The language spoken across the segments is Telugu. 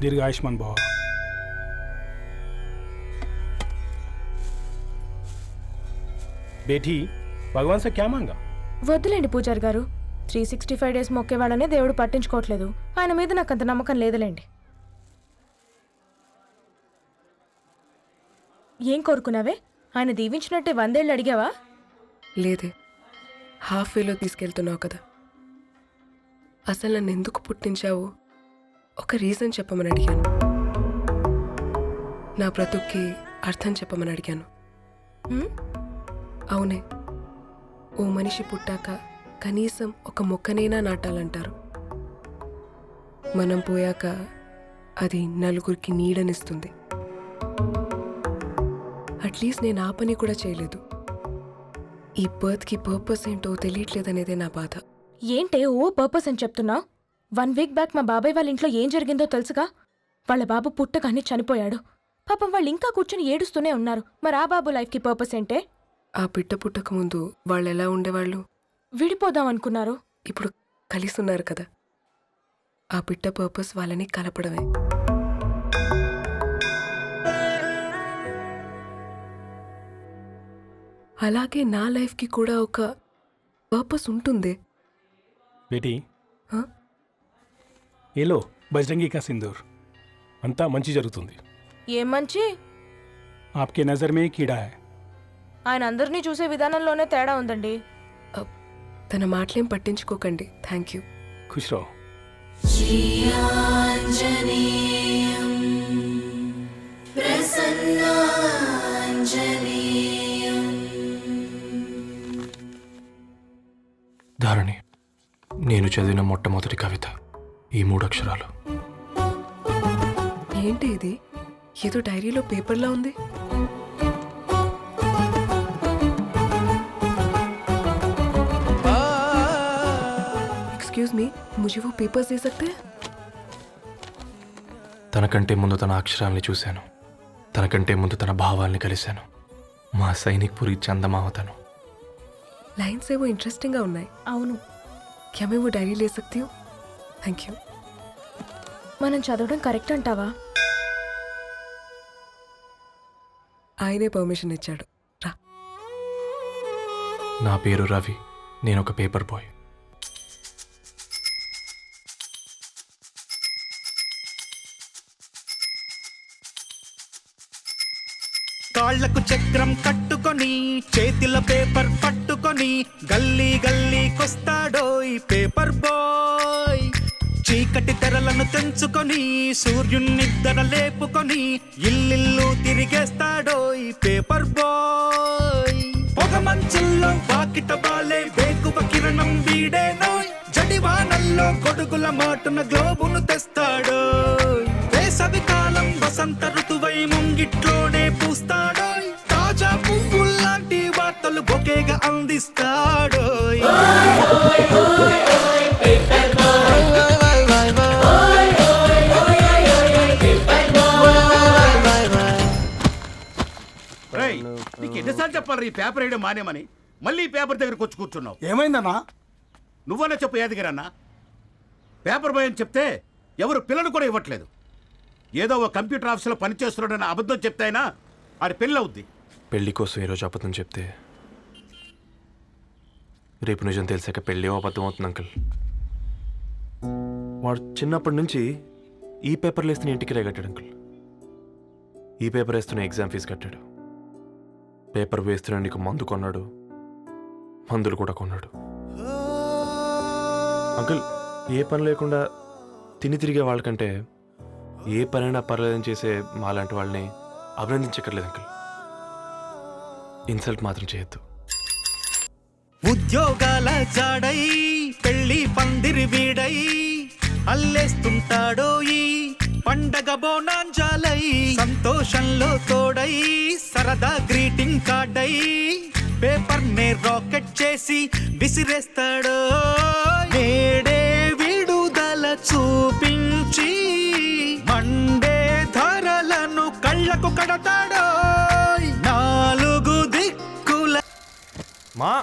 दीर्घायुष्मान भव। बेटी भगवान से क्या मांगा? వద్దులేండి పూజారి గారు, 365 డేస్ మొక్కేవాళ్ళనే దేవుడు పట్టించుకోవట్లేదు. ఆయన మీద నాకు అంత నమ్మకం లేదులేండి. ఏం కోరుకున్నావే? ఆయన దీవించినట్టే 100 ఏళ్ళు అడిగావా? లేదే, హాఫ్ వేలో తీసుకెళ్తున్నావు కదా. అసలు నన్ను ఎందుకు పుట్టించావు ఒక రీజన్ చెప్పమని అడిగాను. నా బ్రతుక్కి అర్థం చెప్పమని అడిగాను. అవునే, ఓ మనిషి పుట్టాక కనీసం ఒక మొక్కనైనా నాటాలంటారు. మనం పోయాక అది నలుగురికి నీడనిస్తుంది. అట్లీస్ట్ నేను ఆ పని కూడా చేయలేదు. ఈ బర్త్కి పర్పస్ ఏంటో తెలియట్లేదనేదే నా బాధ. ఏంటే ఓ పర్పస్ అని చెప్తున్నావు? 1 వీక్ బ్యాక్ మా బాబాయ్ వాళ్ళ ఇంట్లో ఏం జరిగిందో తెలుసుగా? వాళ్ళ బాబు పుట్టగానే చనిపోయాడు. పాపం వాళ్ళు ఇంకా కూర్చొని ఏడుస్తూనే ఉన్నారు. మరి ఆ బాబు లైఫ్కి పర్పస్ ఏంటే? ఆ బిడ్డ పుట్టక ముందు వాళ్ళు ఎలా ఉండేవాళ్ళు? విడిపోదాం అనుకున్నారు. ఇప్పుడు కలిసి ఉన్నారు కదా. ఆ బిడ్డ పర్పస్ వాళ్ళని కలపడమే. అలాగే నా లైఫ్కి కూడా ఒక పర్పస్ ఉంటుంది. बेटी हाँ? ये लो बजरंगी का सिंदूर, अंता मंची जరుగుతుంది. ఏం మంచి? आपके नजर में कीड़ा है. ఆయన అందరినీ చూసే విధానంలోనే తేడా ఉందండి. తన మాటలేం పట్టించుకోకండి. Thank you. खुश रहो. ధారణి, నేను చదివిన మొట్టమొదటి కవిత ఈ 3 అక్షరాలు. ఏంటి ఇది? ఏదో డైరీలో పేపర్లా ఉంది. एक्सक्यूज मी, मुझे वो पेपर्स दे सकते हैं? తనకంటే ముందు తన అక్షరాల్ని చూశాను, తనకంటే ముందు తన భావాల్ని కలిశాను. మా సైనిక్ పురి చందమామ తను. लाइन्स वो इंटरेस्टिंग గా ఉన్నాయి. అవును, क्या मैं वो डायरी ले सकती हूँ? Thank you. మనం చదవడం కరెక్ట్ అంటావా? ఆయనే పర్మిషన్ ఇచ్చాడు. రా. నా పేరు రవి, నేను ఒక పేపర్ బాయ్. కాళ్లకు చక్రం కట్టుకొని చేతిలో పేపర్ పట్టుకొని గల్లీ గల్లీకొస్తాడో ఈ పేపర్ బాయ్. చీకటి తెరలను తెంచుకొని సూర్యునిద్దర లేపుకొని ఇల్లిల్లు తిరిగేస్తాడో ఈ పేపర్ బాయ్. పొగ మంచుల్లో వాకిట బాలే వేకువ కిరణం వీడేనో, జడివానల్లో గొడుగుల మాటున గ్లోబును తెస్తాడో. వేసవి కాలం వసంత ఋతువై ముంగిట్లోనే పూస్తాడో, తాజా పువ్వుల్లాంటి వార్తలు బొకేగా అందిస్తాడో. నీకు ఎన్నిసార్లు చెప్పాలి ఈ పేపర్ వేయడం మానేమని? మళ్ళీ ఈ పేపర్ దగ్గరకు వచ్చి కూర్చున్నావు. ఏమైందన్నా? నువ్వన్నా చెప్పు యాదగిరన్నా. పేపర్ బాయ్ అని చెప్తే ఎవరు పిల్లలు కూడా ఇవ్వట్లేదు. ఏదో ఒక కంప్యూటర్ ఆఫీసులో పనిచేస్తున్నాడని అబద్ధం చెప్తే అయినా ఆడి పెళ్ళి అవుద్ది. పెళ్లి కోసం ఈరోజు అబద్ధం చెప్తే రేపు నిజం తెలిసాక పెళ్ళి అబద్ధం అవుతుంది అంకుల్. వాడు చిన్నప్పటి నుంచి ఈ పేపర్లు వేస్తున్న ఇంటికి కట్టాడు అంకుల్. ఈ పేపర్ వేస్తున్న ఎగ్జామ్ ఫీజు కట్టాడు. పేపర్ వేస్తున్న నీకు మందు కొన్నాడు, మందులు కూడా కొన్నాడు. అంకుల్, ఏ పని లేకుండా తిని తిరిగే వాళ్ళకంటే ఏ పనైనా పర్లేదని చేసే మాలాంటి వాళ్ళని అభినందించక్కర్లేదు అంకుల్. ఇన్సల్ట్ మాత్రం చేయొద్దు. ఉద్యోగాల జాడై పెళ్లి పందిరి వీడై అల్లేస్తుంటాడో ఈ పండగ బోనాంజాలై. సంతోషంలో తోడై సరదా గ్రీటింగ్ కార్డై పేపర్ నే రాకెట్ చేసి విసిరేస్తాడో. నేడే విడుదల చూపించి మండే ధరలను కళ్ళకు కడతాడో. 4 దిక్కుల మా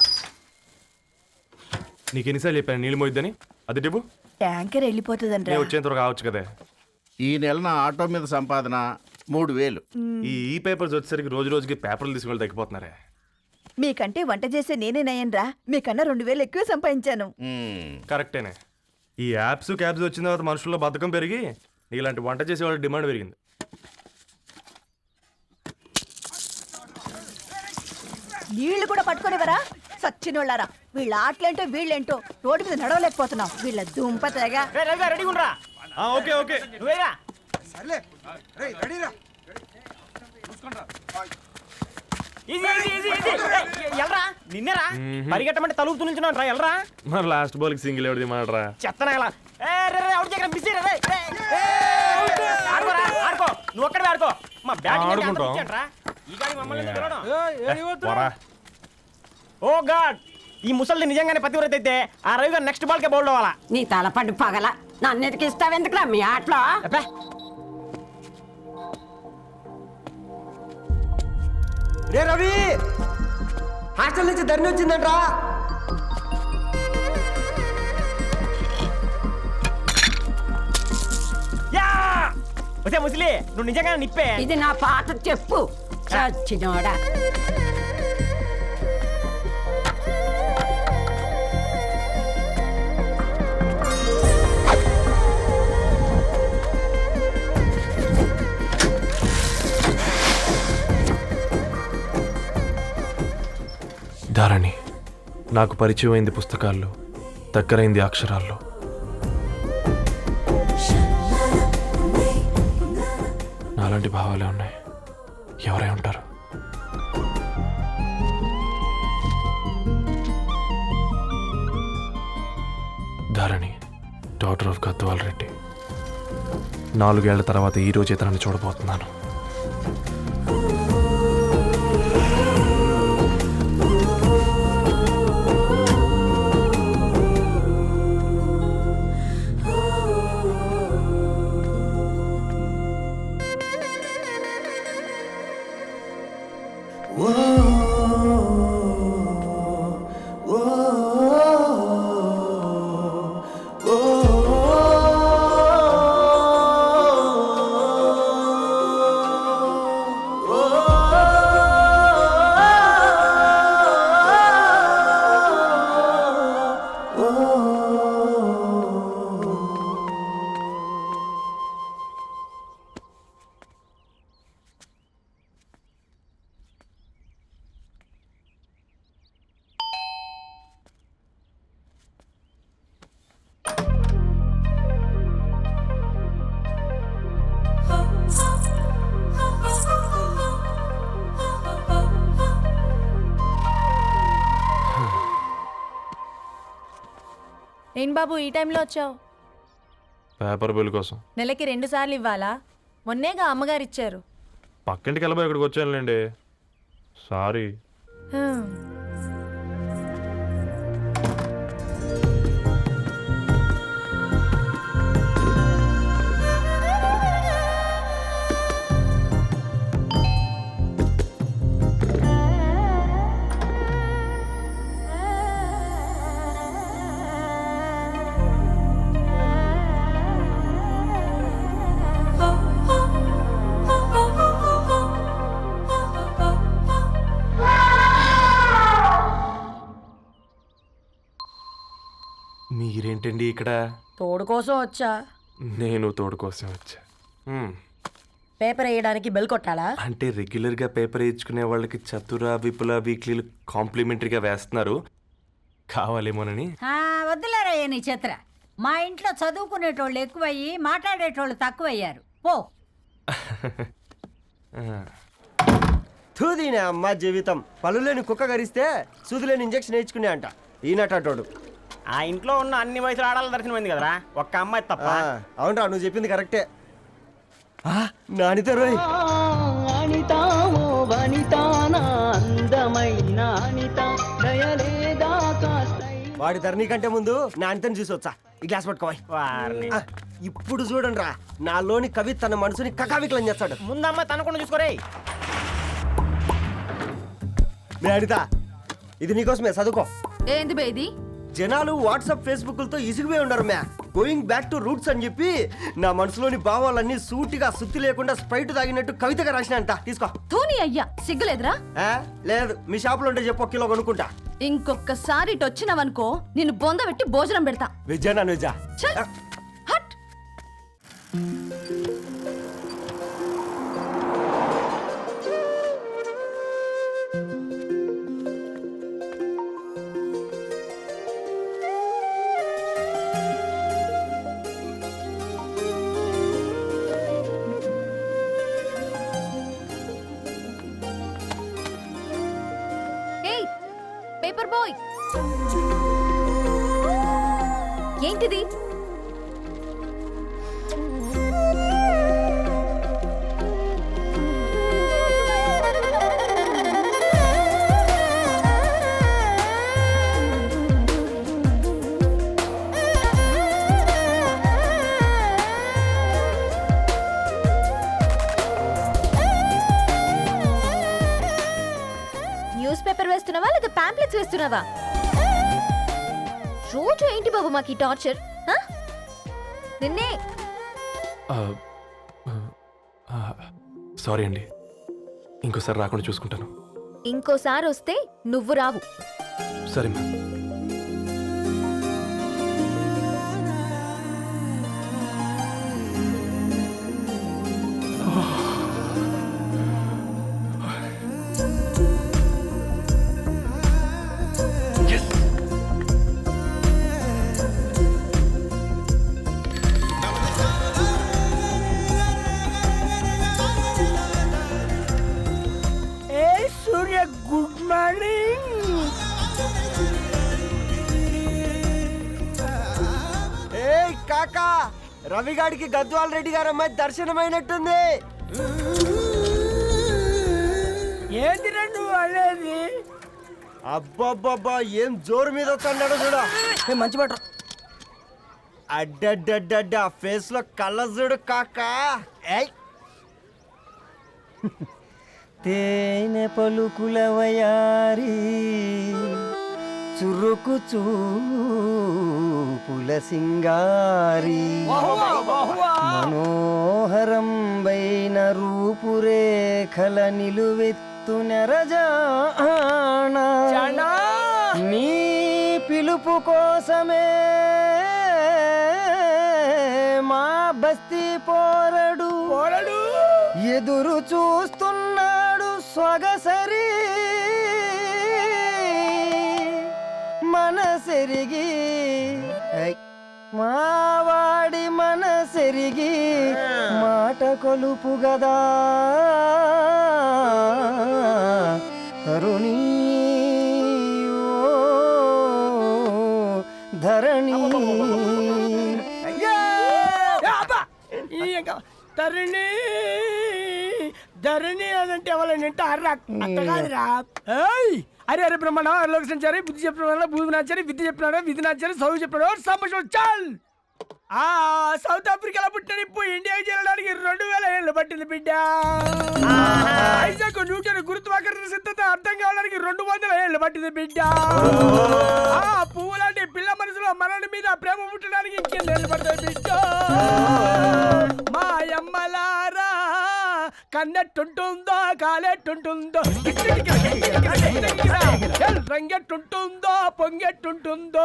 నీకు ఎన్నిసార్లు చెప్పాను నీళ్ళు మోయిద్దని? అది డివ్వు ట్యాంకర్ వెళ్ళిపోతుందంట. నేను వచ్చేంత వరకు కావచ్చు కదే. ఈ నెల నా ఆటో మీద సంపాదన 3000. ఈ పేపర్స్ వచ్చేసరికి రోజు రోజుకి పేపర్లు తీసుకుని తగ్గిపోతున్నారే. మీకంటే వంట చేసే నేనే నయ్యన్రా, మీకన్నా 2000 ఎక్కువ సంపాదించాను. కరెక్టేనే. ఈ యాప్స్ క్యాబ్స్ వచ్చిన తర్వాత మనుషుల్లో బద్ధకం పెరిగి ఇలాంటి వంట చేసే వాళ్ళ డిమాండ్ పెరిగింది. నీళ్లు కూడా పట్టుకునేవరా సచ్చినోళ్ళారా. వీళ్ళ ఆటలేంటో వీళ్ళేంటో రోడ్డు మీద నడవలేకపోతున్నాం. వీళ్ళ దుంప తెగ. ఓకే ఓకే నిన్నరా పరిగెట్టమంటే తలుపుతూ నుంచున్నాను రా ఎల్రా. మరి లాస్ట్ బాల్కి సింగిల్ ఎవరిది మాడరా? చెత్తనా ఎలా ఆడుకో నువ్వు ఒక్కడే ఆడుకో. మా ఆడుకుంటాం. ఓ గాడ్, ఈ ముసలిది నిజంగానే పతివ్రత అయితే ఆ రవి గారు నెక్స్ట్ బాల్ కే బౌల్డ్ అవ్వాలా. నీ తలపండు పగల నన్నిటికి ఇస్తావెందుకురా మీ ఆటలో? రే రవి, హాస్టల్ నుంచి ధరణి వచ్చిందంట్రా. వచ్చే ముసలి, నువ్వు నిజంగా నిప్పే. ఇది నా పాట చెప్పు చచ్చినోడా. ధారణి నాకు పరిచయం అయింది పుస్తకాల్లో, దగ్గరైంది అక్షరాల్లో. నాలాంటి భావాలే ఉన్నాయి. ఎవరై ఉంటారు? Dharani, daughter of Gadwal Reddy. 4 ఏళ్ల తర్వాత ఈ రోజు ఇతరాన్ని చూడబోతున్నాను. ఏం బాబు ఈ టైంలో వచ్చావు? పేపర్ బిల్ కోసం. నెలకి 2 సార్లు ఇవ్వాలా? మొన్నేగా అమ్మగారు ఇచ్చారు. పక్కింటికి వెళ్ళబోయి ఇక్కడికి వచ్చానులేండి. సారీ. మీరేంటండి ఇక్కడ? తోడు కోసం వచ్చా. నేను తోడు కోసం వచ్చా. పేపర్ వేయడానికి బెల్ కొట్టాలా? అంటే రెగ్యులర్గా పేపర్ వేయించుకునే వాళ్ళకి చతుర విపుల వీక్లీలు కాంప్లిమెంటరీగా వేస్తున్నారు, కావాలేమోనని. వద్దులేరా నీ చిత్ర. మా ఇంట్లో చదువుకునేటోళ్ళు ఎక్కువయ్యి మాట్లాడేటోళ్ళు తక్కువయ్యారు. పో. తూదీనే అమ్మ జీవితం. పలులేని కుక్క గరిస్తే సూదులేని ఇంజక్షన్ వేయించుకునే అంట ఈనటోడు. ఆ ఇంట్లో ఉన్న అన్ని వయసుల ఆడాల దర్శనమైంది కదరా, ఒక్క అమ్మాయి తప్ప. అవునరా, నువ్వు చెప్పింది కరెక్టే. నానిత రోయ్. వాడి ధరణి కంటే ముందు నానితని చూసి వచ్చా. ఈ గ్లాస్ పట్టుకోవాలి. ఇప్పుడు చూడండి రా, నాలోని కవి తన మనసుని కకావికలం చేస్తాడు. ముందమ్మ తనకుండా చూసుకోరే. నానిత, ఇది నీకోసమే, చదువుకో. ఏంది బేది? జనాలు వాట్సాప్ ఫేస్బుక్లతో ఇసిగిపోయి ఉండరు మ్యా. గోయింగ్ బ్యాక్ టు రూట్స్ అని చెప్పి నా మనసులోని భావాలన్నీ సూటిగా సుత్తి లేకుండా స్ప్రైట్ తాగినట్టు కవితగా రాసినంట. తీసుకో. ధోని అయ్యా సిగ్గులేదురా? లేదు, మీ షాపులో ఉంటే చెప్పు, 1 కిలో కొనుక్కుంటా. ఇంకొకసారి ఇటు వచ్చినావనుకో నిన్ను బొంద పెట్టి భోజనం పెడతా. వెజ్జా నాన్ వెజ్జా? చల్ హట్. ఏయ్ పేపర్ బాయ్, ఏంటిది? న్యూస్ పేపర్ వేస్తున్నావా లేదా పాంప్లెట్స్ వేస్తున్నావా? రోజు ఏంటి బాబు మాకు ఈ టార్చర్? నిన్నే సారీ అండి, ఇంకోసారి రాకుండా చూసుకుంటాను. ఇంకోసారి వస్తే నువ్వు రావు. సరే మ్యామ్. సూర్య గుడ్ మార్నింగ్. ఏ కాకా, రవిగాడికి గద్వాల్ రెడ్డి గారు అమ్మాయి దర్శనమైనట్టుంది. ఏంటి రెండు అనేది? అబ్బబ్బబ్బా, ఏం జోరు మీద వస్తున్నాడో చూడ. మంచి బట్ట అడ్డడ్డడ్డ ఫేస్ లో కళ్ళ చూడు కాకా. తేనె పలుకుల వయారి చురుకు చూపుల సింగారి మనోహరం వైన రూపురేఖల నిలువెత్తు నెరజానా నీ పిలుపు కోసమే మా బస్తీ పోరడు ఎదురు చూస్తున్నాడు సొగసరి మనసెరిగి మావాడి మనసెరిగి మాట కొలుపు గదా తరుణీ ఓ ధరణి. తరుణి ధరణి అదంటే ఎవరైనా అట్టగాదిరా. అరే అరే బ్రహ్మణ లోక సంచారి బుద్ధి చెప్పిన భూమి నాచారి విద్య చెప్పినాడు విధి నాచారి చదువు చెప్పినాడు సంభాషణ చాల్. సౌత్ ఆఫ్రికాలో పుట్టిన ఇప్పుడు ఇండియాకి చేరడానికి 2000 ఏళ్ళు పట్టింది బిడ్డ. ఐజాక్ న్యూటన్ గురుత్వాకర్షణ సిద్ధత అర్థం కావడానికి 200 ఏళ్ళు పట్టింది బిడ్డ. పువ్వు లాంటి పిల్ల మనసులో మనని మీద ప్రేమ పుట్టడానికి ఇంకేళ్ళు పడతాయి బిడ్డ. మా అమ్మలారా కన్నెట్టుంటుందో కాలెట్టుంటుందో రంగెట్టుంటుందో పొంగెట్టుంటుందో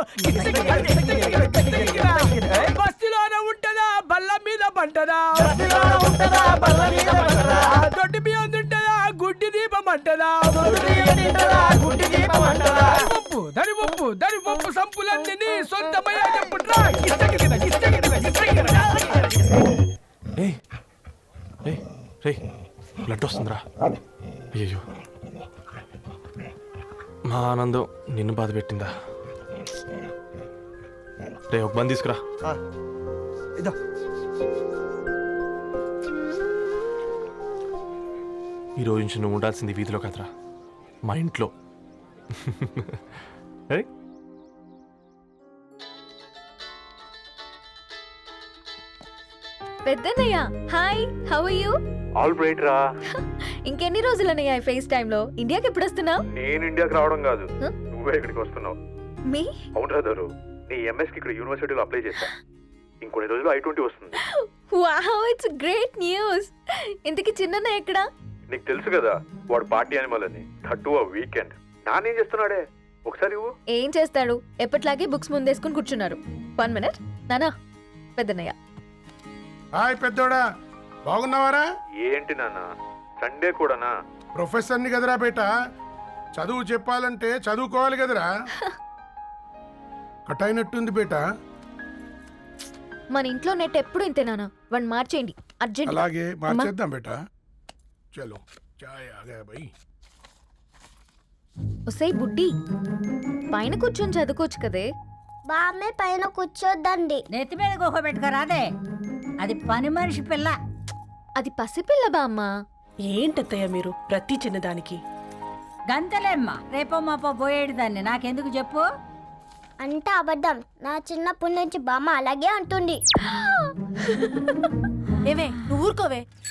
బస్తిలోనే ఉంటదా బల్ల మీద పంటదా దొడ్డి బియ్యం తింటదా గుడ్డి దీపం అంటదా దరి పప్పు సంపులన్నీ సొంతమయ్యా చెప్పుట్రా. బ్లడ్ వస్తుందిరా. అయ్యో, మా ఆనందం నిన్ను బాధ పెట్టిందా? రే, ఒక బంద్ తీసుకురా. ఈ రోజు నుంచి నువ్వు ఉండాల్సింది వీధిలో కదరా, మా ఇంట్లో. పెద్దన్నయ్య hi, how are you? All right రా. ఇంకెన్ని రోజులన్నయ్య ఫేస్ టైమ్ లో? ఇండియాకి ఎప్పుడు వస్తున్నావు? నేను ఇండియాకి రావడం కాదు, నువ్వే ఇక్కడికి వస్తున్నావు. మీ అవును రాదారు నీ ఎంఎస్కి ఇక్కడ యూనివర్సిటీలో అప్లై చేశా ఇంకొన్ని రోజులు I-20 వస్తుంది. Wow it's great news. ఇంతకీ చిన్న ఎక్కడా? నీకు తెలుసు కదా వాడు పార్టీ అనిమల్ అని, థర్టూ ఆ వీకెండ్. నానేం చేస్తున్నాడే ఒకసారి ఇవ్వు. ఏం చేస్తాడు, ఎప్పట్లాగే బుక్స్ ముందేసుకుని కూర్చున్నారు. 1 మినిట్. నానా పెద్దన్నయ్య. హాయ్ పెద్దోడా, బాగున్నావారా? ఏంటి నాన్న సండే కూడానా? ప్రొఫెసర్ని కదరా బేట, చదువు చెప్పాలంటే చదువుకోవాలి కదరా. కట్ అయినట్టుంది బేట. మన ఇంట్లో నెట్ ఎప్పుడు ఇంతే నానా. వన్ మార్చేయండి అర్జెంట్. అలాగే మార్చేద్దాం బేట. చలో చాయ్ ఆగా భయ్. ఒసై బుడ్డి, పైన కూర్చొని చదువుకోవచ్చు కదే. బామ్మే పైన కూర్చోద్దండి. నెత్తి మీద గుహ పెట్టుకోరాదే, అది పని మనిషి పిల్ల. అది పసిపిల్ల బామ్మ. ఏంటత్తయ్య మీరు ప్రతి చిన్నదానికి? గంతలేమ్మా, రేపో మాపో పోయేడు దాన్ని నాకెందుకు చెప్పు. అంటే అబద్ధం. నా చిన్నప్పటి నుంచి బామ్మ అలాగే అంటుంది. ఏవే నువ్వు ఊరుకోవే.